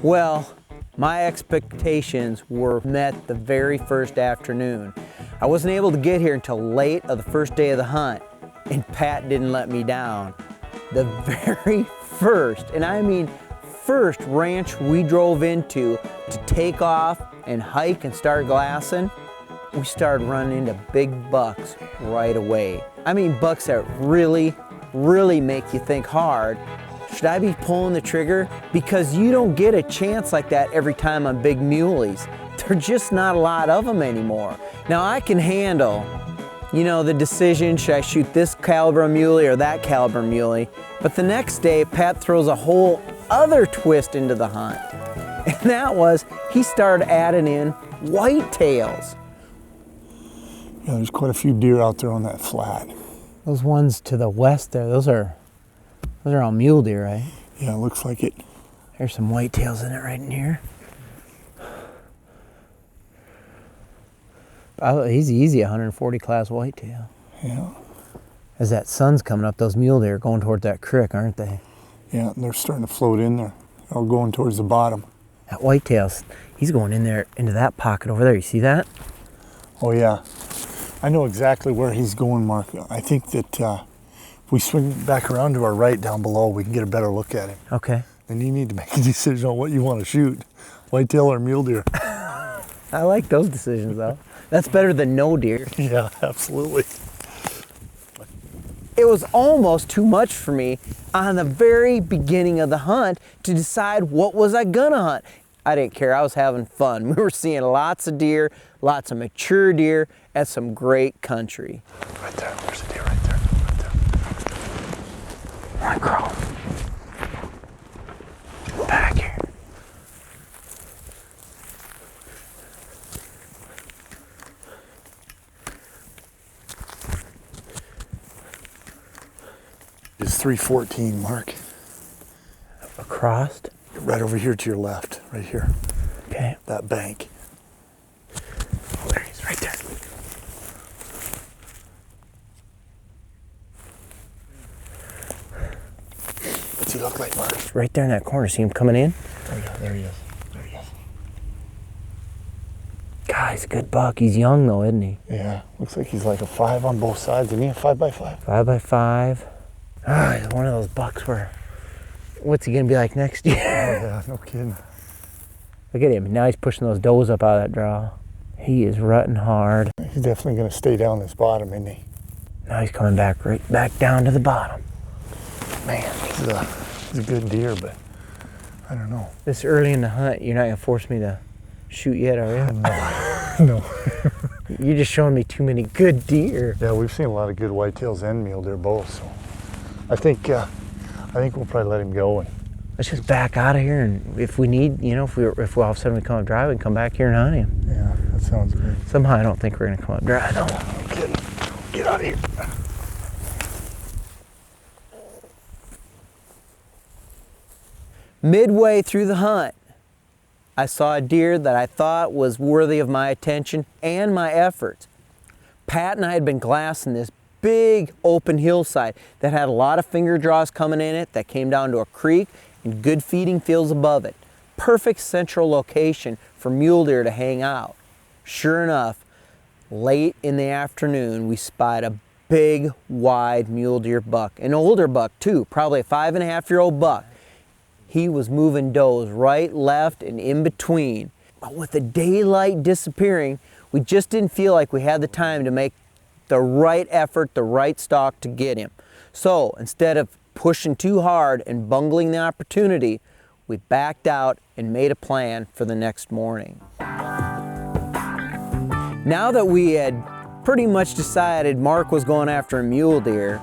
Well, my expectations were met the very first afternoon. I wasn't able to get here until late of the first day of the hunt, and Pat didn't let me down. The very first, and I mean first ranch we drove into to take off and hike and start glassing, we started running into big bucks right away. I mean bucks that really make you think hard. Should I be pulling the trigger? Because you don't get a chance like that every time on big muleys. There are just not a lot of them anymore. Now I can handle, you know, the decision, should I shoot this caliber muley or that caliber muley? But the next day, Pat throws a whole other twist into the hunt. And that was, he started adding in whitetails. Yeah, there's quite a few deer out there on that flat. Those ones to the west there, those are all mule deer, right? Yeah, it looks like it. There's some whitetails in it right in here. Oh, he's easy 140 class whitetail. Yeah. As that sun's coming up, those mule deer are going towards that creek, aren't they? Yeah, and they're starting to float in there. They're all going towards the bottom. That whitetail's, he's going in there, into that pocket over there. You see that? Oh yeah. I know exactly where he's going, Mark. I think that if we swing back around to our right down below, we can get a better look at him. Okay. And you need to make a decision on what you want to shoot, whitetail or mule deer. I like those decisions though. That's better than no deer. Yeah, absolutely. It was almost too much for me on the very beginning of the hunt to decide what was I gonna hunt. I didn't care, I was having fun. We were seeing lots of deer, lots of mature deer, and some great country. Right there, there's a deer right there, right there. One crow. Back here. It's 314, Mark. Across? Right over here to your left, right here. Okay. That bank. Oh, there he is, right there. What's he look like, Mark? Right there in that corner. See him coming in? Oh yeah, there he is. There he is. God, he's a good buck. He's young though, isn't he? Yeah, looks like he's like a 5 on both sides. Isn't he a 5x5? 5x5. Ah, he's one of those bucks where, what's he gonna be like next year? Oh yeah, no kidding. Look at him. Now he's pushing those does up out of that draw. He is rutting hard. He's definitely gonna stay down this bottom, isn't he? Now he's coming back right back down to the bottom. Man, he's a good deer, but I don't know. This early in the hunt, you're not gonna force me to shoot yet, are you? No. No. You're just showing me too many good deer. Yeah, we've seen a lot of good whitetails and mule deer both, so I think we'll probably let him go. And let's just back out of here, and if we need, you know, if we all of a sudden we come up dry, we can come back here and hunt him. yeah, that sounds good. Somehow I don't think we're gonna come up dry though. No kidding. Get out of here. Midway through the hunt, I saw a deer that I thought was worthy of my attention and my efforts. Pat and I had been glassing this big open hillside that had a lot of finger draws coming in it that came down to a creek and good feeding fields above it. Perfect central location for mule deer to hang out. Sure enough, late in the afternoon, we spied a big, wide mule deer buck, an older buck too, probably a 5.5-year-old buck. He was moving does right, left, and in between. But with the daylight disappearing, we just didn't feel like we had the time to make the right effort, the right stalk to get him. So instead of pushing too hard and bungling the opportunity, we backed out and made a plan for the next morning. Now that we had pretty much decided Mark was going after a mule deer,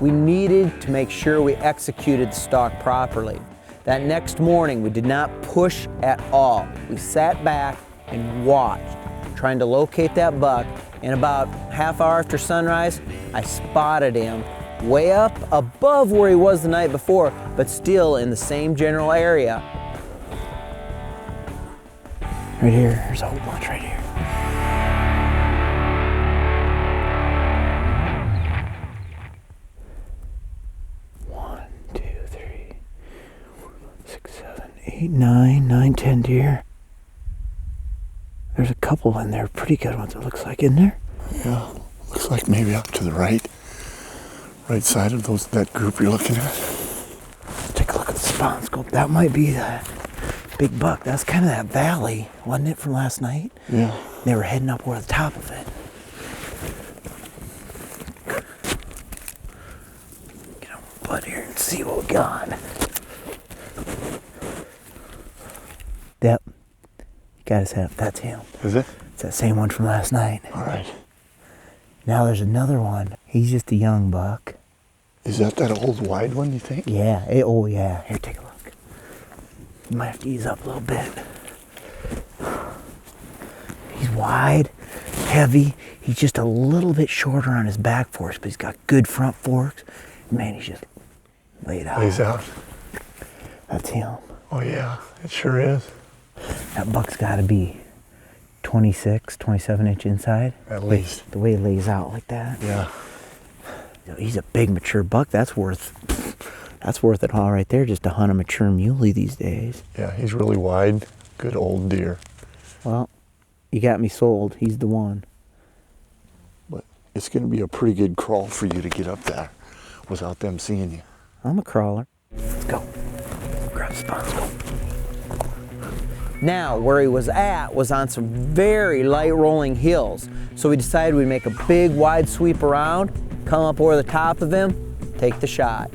we needed to make sure we executed the stalk properly. That next morning, we did not push at all. We sat back and watched, trying to locate that buck, and about half hour after sunrise, I spotted him way up above where he was the night before, but still in the same general area. Right here, there's a whole bunch right here. 8, 9, 10 deer. There's a couple in there, pretty good ones, it looks like, isn't there? Yeah, looks like maybe up to the right side of that group you're looking at. Let's take a look at the spawn scope. That might be that big buck. That's kind of that valley, wasn't it, from last night? Yeah. They were heading up over the top of it. Get on my butt here and see what we got. Yep. Got his head up. That's him. Is it? It's that same one from last night. All right. Now there's another one. He's just a young buck. Is that old wide one, you think? Yeah. Oh, yeah. Here, take a look. You might have to ease up a little bit. He's wide, heavy. He's just a little bit shorter on his back forks, but he's got good front forks. Man, he's just laid out. Lays out. That's him. Oh, yeah. It sure is. That buck's got to be 26, 27 inch inside. At least. The way he lays out like that. Yeah. He's a big mature buck. That's worth it all right there, just to hunt a mature muley these days. Yeah, he's really wide. Good old deer. Well, you got me sold. He's the one. But it's going to be a pretty good crawl for you to get up there without them seeing you. I'm a crawler. Let's go. Grab the spawn scope. Now, where he was at was on some very light rolling hills. So we decided we'd make a big wide sweep around, come up over the top of him, take the shot.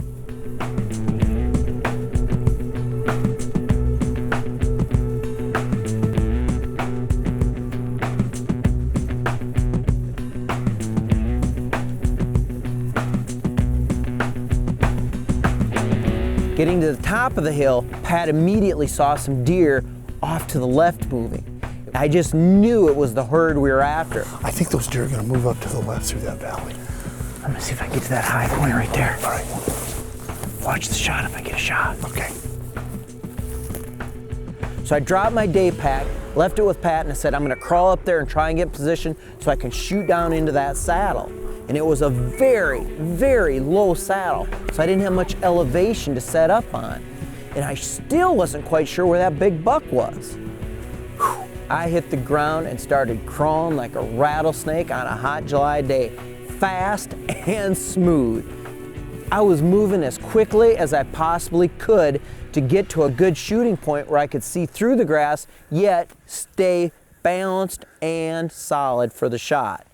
Getting to the top of the hill, Pat immediately saw some deer off to the left moving. I just knew it was the herd we were after. I think those deer are going to move up to the left through that valley. I'm gonna see if I can get to that high point right there. All right. Watch the shot if I get a shot. Okay. So I dropped my day pack, left it with Pat, and I said, I'm gonna crawl up there and try and get position so I can shoot down into that saddle. And it was a very, very low saddle, so I didn't have much elevation to set up on. And I still wasn't quite sure where that big buck was. Whew. I hit the ground and started crawling like a rattlesnake on a hot July day, fast and smooth. I was moving as quickly as I possibly could to get to a good shooting point where I could see through the grass, yet stay balanced and solid for the shot.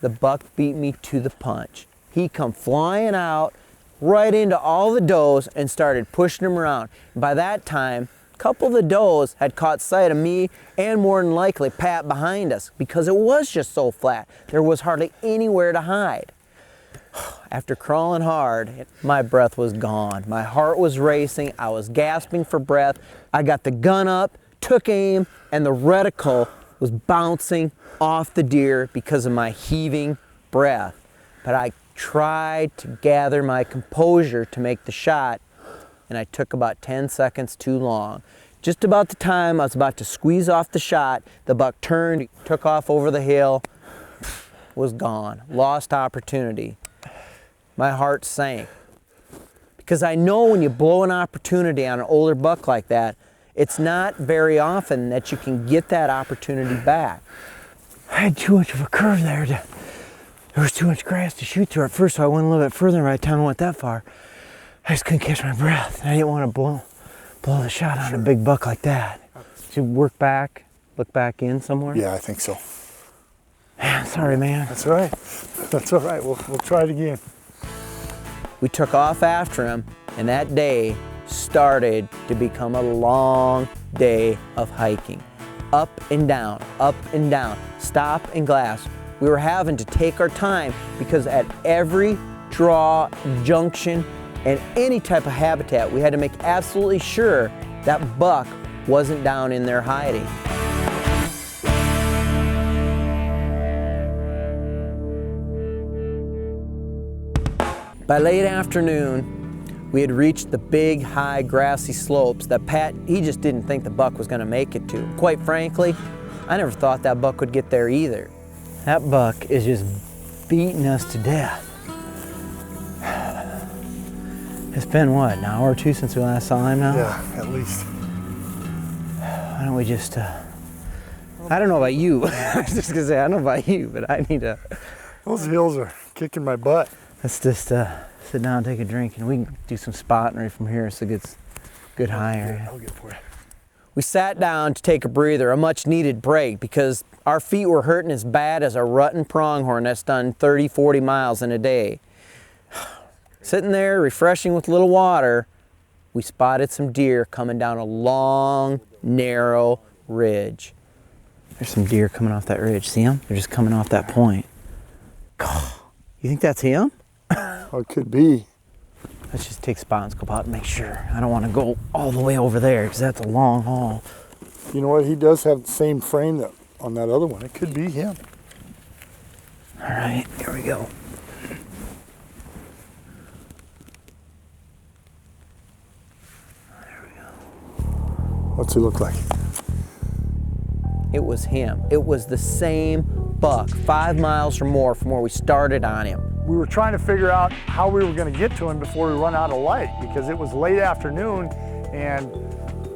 The buck beat me to the punch. He come flying out right into all the does and started pushing them around. By that time, a couple of the does had caught sight of me and more than likely Pat behind us because it was just so flat. There was hardly anywhere to hide. After crawling hard, my breath was gone. My heart was racing. I was gasping for breath. I got the gun up, took aim, and the reticle was bouncing off the deer because of my heaving breath. But I tried to gather my composure to make the shot, and I took about 10 seconds too long. Just about the time I was about to squeeze off the shot, the buck turned, took off over the hill, was gone. Lost opportunity. My heart sank. Because I know when you blow an opportunity on an older buck like that, it's not very often that you can get that opportunity back. I had too much of a curve there. There was too much grass to shoot through at first, so I went a little bit further. By the time I went that far, I just couldn't catch my breath. I didn't want to blow the shot on a big buck like that. Should we work back, look back in somewhere? Yeah, I think so. Man, sorry, man. That's all right. That's all right. We'll try it again. We took off after him, and that day started to become a long day of hiking. Up and down, stop and glass. We were having to take our time because at every draw, junction, and any type of habitat, we had to make absolutely sure that buck wasn't down in there hiding. By late afternoon, we had reached the big, high, grassy slopes that Pat, he just didn't think the buck was gonna make it to. Quite frankly, I never thought that buck would get there either. That buck is just beating us to death. It's been what, an hour or two since we last saw him now? Yeah, at least. Why don't we just, I don't know about you. I was just gonna say, I don't know about you, but I need to. Those hills are kicking my butt. Let's just sit down and take a drink, and we can do some spotting right from here. So it's good high area. I'll get for it. We sat down to take a breather, a much needed break, because our feet were hurting as bad as a rutting pronghorn that's done 30, 40 miles in a day. Sitting there, refreshing with a little water, we spotted some deer coming down a long, narrow ridge. There's some deer coming off that ridge. See them? They're just coming off that point. You think that's him? Oh, it could be. Let's just take spot and scope out and make sure. I don't want to go all the way over there because that's a long haul. You know what? He does have the same frame that on that other one. It could be him. All right, here we go. There we go. What's he look like? It was him. It was the same buck, 5 miles or more from where we started on him. We were trying to figure out how we were going to get to him before we run out of light, because it was late afternoon and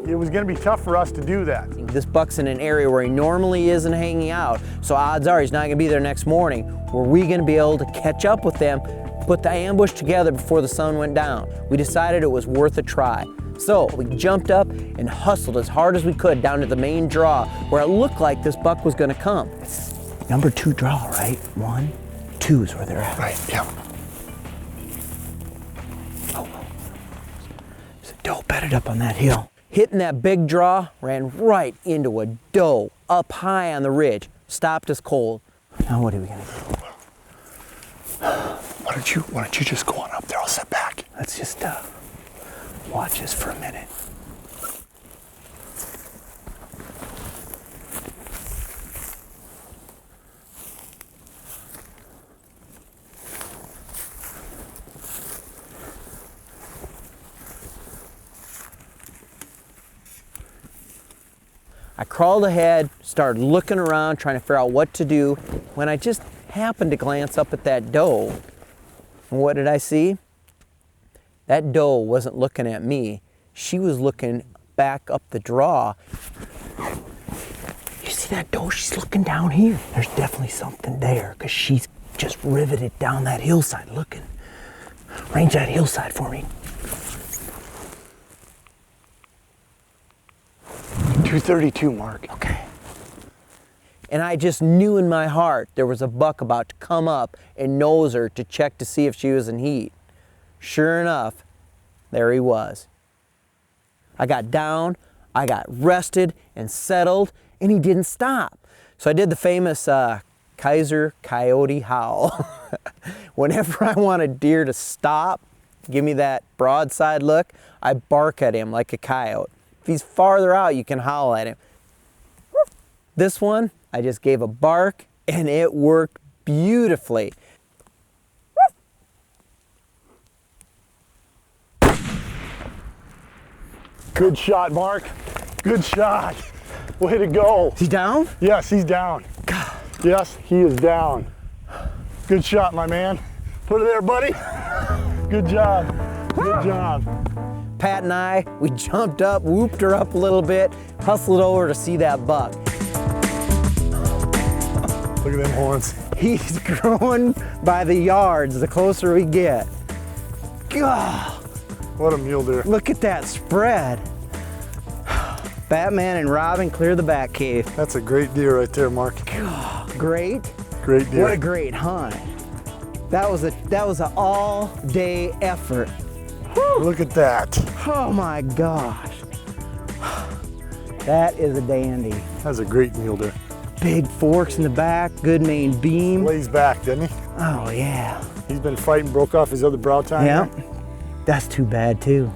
it was going to be tough for us to do that. This buck's in an area where he normally isn't hanging out, so odds are he's not going to be there next morning. Were we going to be able to catch up with them, put the ambush together before the sun went down? We decided it was worth a try. So we jumped up and hustled as hard as we could down to the main draw where it looked like this buck was going to come. It's number 2 draw, right? 1, 2 is where they're at. Right, yeah. Oh, there's a doe bedded up on that hill. Hitting that big draw, ran right into a doe up high on the ridge. Stopped us cold. Now what are we gonna do? Why don't you just go on up there? I'll sit back. Let's just watch this for a minute. I crawled ahead, started looking around, trying to figure out what to do, when I just happened to glance up at that doe. And what did I see? That doe wasn't looking at me. She was looking back up the draw. You see that doe? She's looking down here. There's definitely something there because she's just riveted down that hillside looking. Range that hillside for me. 232, Mark. Okay. And I just knew in my heart there was a buck about to come up and nose her to check to see if she was in heat. Sure enough, there he was. I got down, I got rested and settled, and he didn't stop. So I did the famous Kayser coyote howl. Whenever I want a deer to stop, give me that broadside look, I bark at him like a coyote. If he's farther out, you can howl at him. This one, I just gave a bark and it worked beautifully. Good shot, Mark. Good shot. Way to go. Is he down? Yes, he's down. Yes, he is down. Good shot, my man. Put it there, buddy. Good job. Good job. Pat and I, we jumped up, whooped her up a little bit, hustled over to see that buck. Look at them horns. He's growing by the yards the closer we get. God, What a mule deer. look at that spread. Batman and Robin clear the bat cave. That's a great deer right there, Mark. Great. Great deer. What a great hunt. That was an all-day effort. Look at that. Oh my gosh. That is a dandy. That's a great mule deer. Big forks in the back, good main beam. Lays back, doesn't he? Oh yeah. He's been fighting, broke off his other brow tine. Yeah. That's too bad too.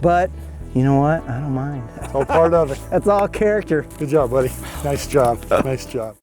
But you know what? I don't mind. It's all part of it. That's all character. Good job, buddy. Nice job. Nice job.